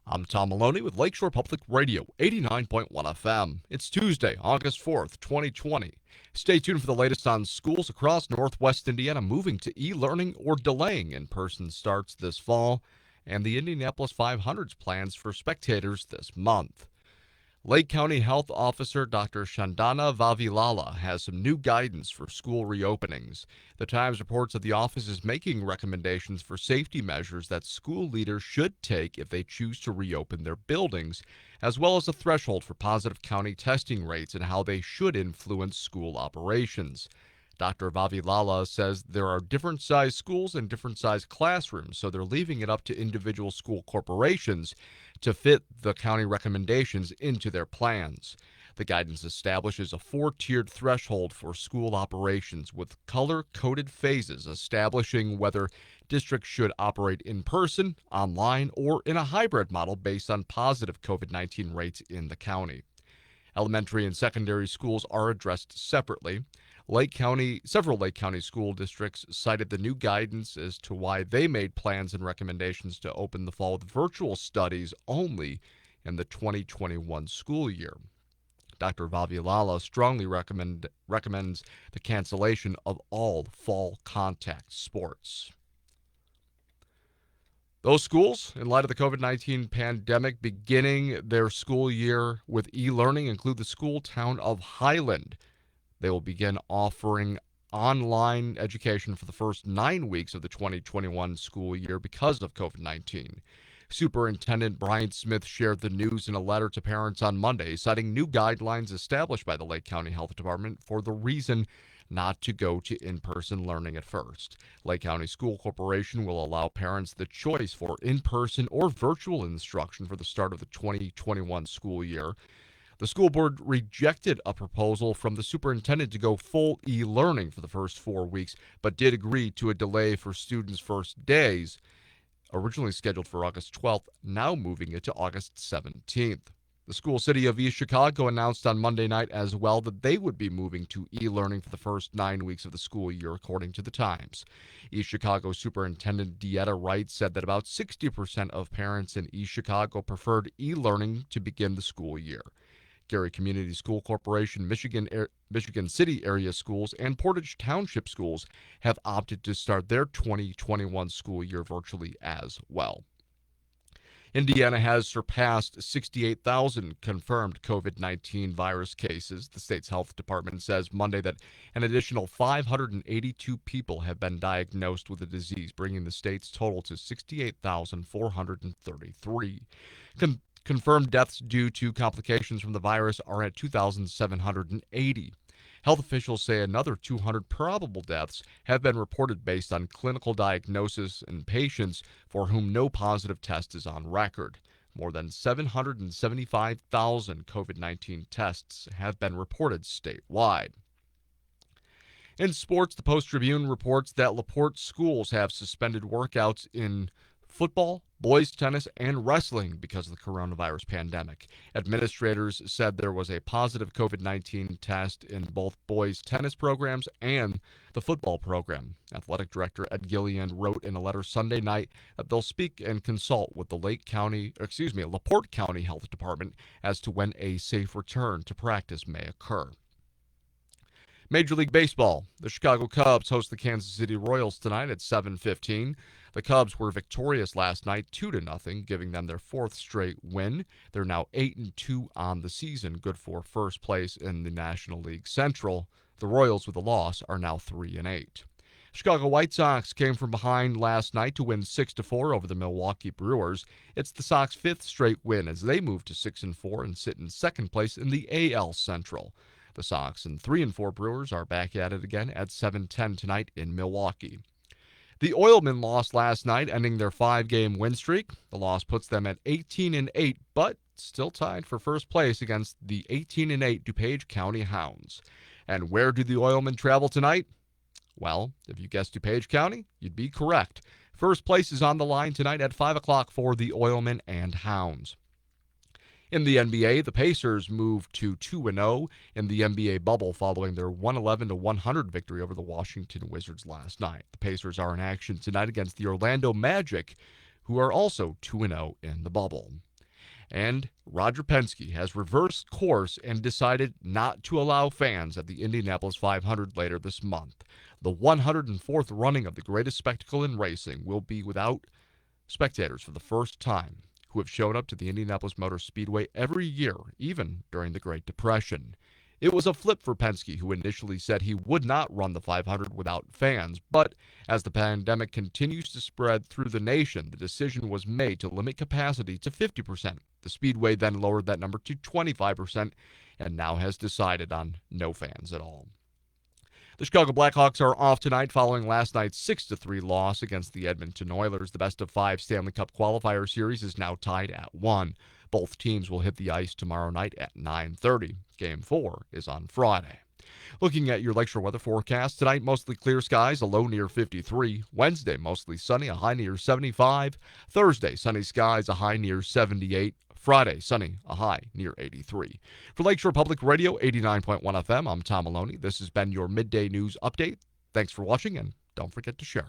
I'm Tom Maloney with Lakeshore Public Radio, 89.1 FM. It's Tuesday, August 4th, 2020. Stay tuned for the latest on schools across Northwest Indiana moving to e-learning or delaying in-person starts this fall, and the Indianapolis 500's plans for spectators this month. Lake County Health Officer Dr. Chandana Vavilala has some new guidance for school reopenings. The Times reports that the office is making recommendations for safety measures that school leaders should take if they choose to reopen their buildings, as well as a threshold for positive county testing rates and how they should influence school operations. Dr. Vavilala says there are different size schools and different size classrooms, so they're leaving it up to individual school corporations to fit the county recommendations into their plans. The guidance establishes a 4-tiered threshold for school operations with color-coded phases establishing whether districts should operate in person, online, or in a hybrid model based on positive COVID-19 rates in the county. Elementary and secondary schools are addressed separately. Several Lake County school districts cited the new guidance as to why they made plans and recommendations to open the fall with virtual studies only in the 2021 school year. Dr. Vavilala strongly recommends the cancellation of all fall contact sports. Those schools, in light of the COVID-19 pandemic, beginning their school year with e-learning include the school town of Highland. They will begin offering online education for the first 9 weeks of the 2021 school year because of COVID-19. Superintendent Brian Smith shared the news in a letter to parents on Monday, citing new guidelines established by the Lake County Health Department for the reason not to go to in-person learning at first. Lake County School Corporation will allow parents the choice for in-person or virtual instruction for the start of the 2021 school year. The school board rejected a proposal from the superintendent to go full e-learning for the first 4 weeks, but did agree to a delay for students' first days, originally scheduled for August 12th, now moving it to August 17th. The school city of East Chicago announced on Monday night as well that they would be moving to e-learning for the first 9 weeks of the school year, according to the Times. East Chicago Superintendent Dieta Wright said that about 60% of parents in East Chicago preferred e-learning to begin the school year. Gary Community School Corporation, Michigan City Area Schools, and Portage Township Schools have opted to start their 2021 school year virtually as well. Indiana has surpassed 68,000 confirmed COVID-19 virus cases. The state's health department says Monday that an additional 582 people have been diagnosed with the disease, bringing the state's total to 68,433. Confirmed deaths due to complications from the virus are at 2,780. Health officials say another 200 probable deaths have been reported based on clinical diagnosis in patients for whom no positive test is on record. More than 775,000 COVID-19 tests have been reported statewide. In sports, the Post-Tribune reports that LaPorte schools have suspended workouts in football, boys tennis, and wrestling because of the coronavirus pandemic. Administrators said there was a positive COVID-19 test in both boys tennis programs and the football program. Athletic Director Ed Gillian wrote in a letter Sunday night that they'll speak and consult with the LaPorte County Health Department as to when a safe return to practice may occur. Major League Baseball. The Chicago Cubs host the Kansas City Royals tonight at 7:15. The Cubs were victorious last night 2-0, giving them their 4th straight win. They're now 8-2 on the season, good for first place in the National League Central. The Royals, with a loss, are now 3-8. Chicago White Sox came from behind last night to win 6-4 over the Milwaukee Brewers. It's the Sox 5th straight win as they move to 6-4 and sit in second place in the AL Central. The Sox and 3-4 Brewers are back at it again at 7:10 tonight in Milwaukee. The Oilmen lost last night, ending their 5-game win streak. The loss puts them at 18-8, but still tied for first place against the 18-8 DuPage County Hounds. And where do the Oilmen travel tonight? Well, if you guessed DuPage County, you'd be correct. First place is on the line tonight at 5 o'clock for the Oilmen and Hounds. In the NBA, the Pacers moved to 2-0 in the NBA bubble following their 111-100 victory over the Washington Wizards last night. The Pacers are in action tonight against the Orlando Magic, who are also 2-0 in the bubble. And Roger Penske has reversed course and decided not to allow fans at the Indianapolis 500 later this month. The 104th running of the greatest spectacle in racing will be without spectators for the first time, who have shown up to the Indianapolis Motor Speedway every year, even during the Great Depression. It was a flip for Penske, who initially said he would not run the 500 without fans, but as the pandemic continues to spread through the nation, the decision was made to limit capacity to 50%. The Speedway then lowered that number to 25% and now has decided on no fans at all. The Chicago Blackhawks are off tonight following last night's 6-3 loss against the Edmonton Oilers. The best-of-5 Stanley Cup qualifier series is now tied at 1. Both teams will hit the ice tomorrow night at 9:30. Game 4 is on Friday. Looking at your lakeshore weather forecast, tonight mostly clear skies, a low near 53. Wednesday, mostly sunny, a high near 75. Thursday, sunny skies, a high near 78. Friday, sunny, a high near 83. For Lakeshore Public Radio, 89.1 FM, I'm Tom Maloney. This has been your Midday News Update. Thanks for watching, and don't forget to share.